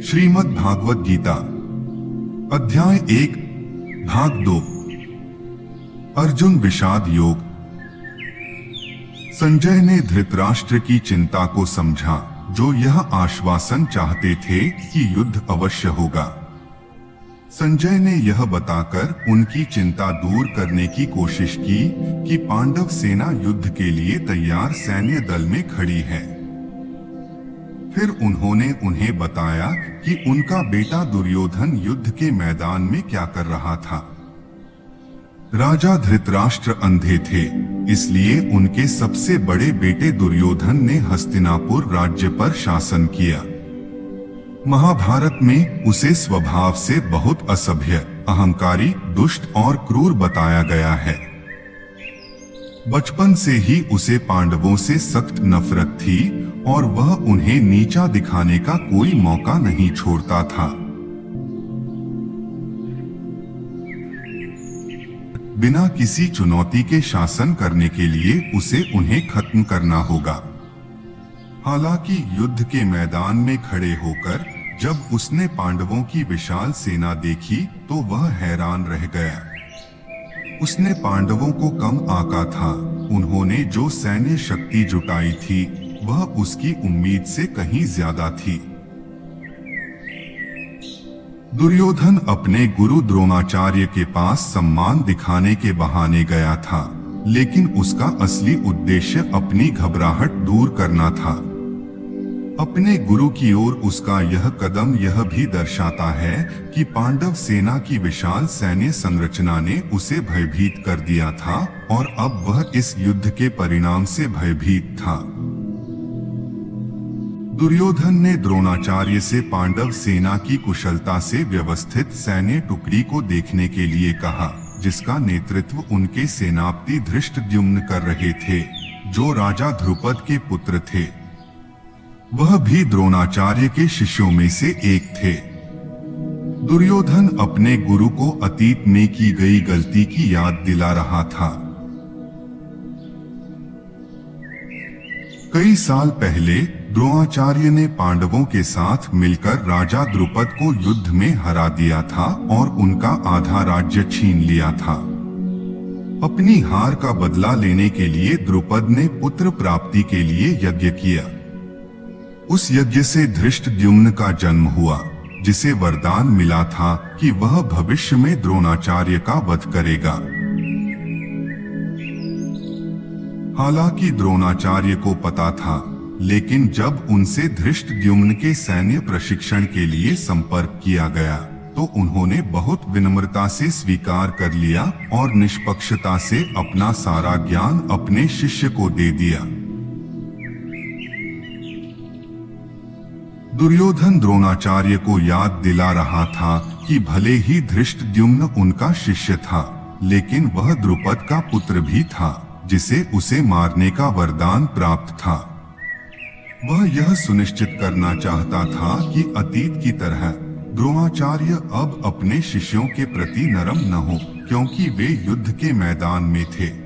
श्रीमद् भागवत गीता अध्याय 1 भाग 2 अर्जुन विषाद योग। संजय ने धृतराष्ट्र की चिंता को समझा, जो यह आश्वासन चाहते थे कि युद्ध अवश्य होगा। संजय ने यह बताकर उनकी चिंता दूर करने की कोशिश की कि पांडव सेना युद्ध के लिए तैयार सैन्य दल में खड़ी है। फिर उन्होंने उन्हें बताया कि उनका बेटा दुर्योधन युद्ध के मैदान में क्या कर रहा था। राजा धृतराष्ट्र अंधे थे, इसलिए उनके सबसे बड़े बेटे दुर्योधन ने हस्तिनापुर राज्य पर शासन किया। महाभारत में उसे स्वभाव से बहुत असभ्य, अहंकारी, दुष्ट और क्रूर बताया गया है। बचपन से ही उसे पांडवों से सख्त नफरत थी और वह उन्हें नीचा दिखाने का कोई मौका नहीं छोड़ता था। बिना किसी चुनौती के शासन करने के लिए उसे उन्हें खत्म करना होगा। हालांकि युद्ध के मैदान में खड़े होकर जब उसने पांडवों की विशाल सेना देखी तो वह हैरान रह गया। उसने पांडवों को कम आंका था। उन्होंने जो सैन्य शक्ति जुटाई थी वह उसकी उम्मीद से कहीं ज्यादा थी। दुर्योधन अपने गुरु द्रोणाचार्य के पास सम्मान दिखाने के बहाने गया था, लेकिन उसका असली उद्देश्य अपनी घबराहट दूर करना था। अपने गुरु की ओर उसका यह कदम यह भी दर्शाता है कि पांडव सेना की विशाल सैन्य संरचना ने उसे भयभीत कर दिया था और अब वह इस युद्ध के परिणाम से भयभीत था। दुर्योधन ने द्रोणाचार्य से पांडव सेना की कुशलता से व्यवस्थित सैन्य टुकड़ी को देखने के लिए कहा, जिसका नेतृत्व उनके सेनापति धृष्टद्युम्न कर रहे थे, जो राजा ध्रुपद के पुत्र थे। वह भी द्रोणाचार्य के शिष्यों में से एक थे। दुर्योधन अपने गुरु को अतीत में की गई गलती की याद दिला रहा था। कई साल पहले द्रोणाचार्य ने पांडवों के साथ मिलकर राजा द्रुपद को युद्ध में हरा दिया था और उनका आधा राज्य छीन लिया था। अपनी हार का बदला लेने के लिए द्रुपद ने पुत्र प्राप्ति के लिए यज्ञ किया। उस यज्ञ से धृष्टद्युम्न का जन्म हुआ, जिसे वरदान मिला था कि वह भविष्य में द्रोणाचार्य का वध करेगा। हालांकि द्रोणाचार्य को पता था, लेकिन जब उनसे धृष्टद्युम्न के सैन्य प्रशिक्षण के लिए संपर्क किया गया तो उन्होंने बहुत विनम्रता से स्वीकार कर लिया और निष्पक्षता से अपना सारा ज्ञान अपने शिष्य को दे दिया। दुर्योधन द्रोणाचार्य को याद दिला रहा था कि भले ही धृष्टद्युम्न उनका शिष्य था, लेकिन वह द्रुपद का पुत्र भी था, जिसे उसे मारने का वरदान प्राप्त था। वह यह सुनिश्चित करना चाहता था कि अतीत की तरह द्रोणाचार्य अब अपने शिष्यों के प्रति नरम न हो, क्योंकि वे युद्ध के मैदान में थे।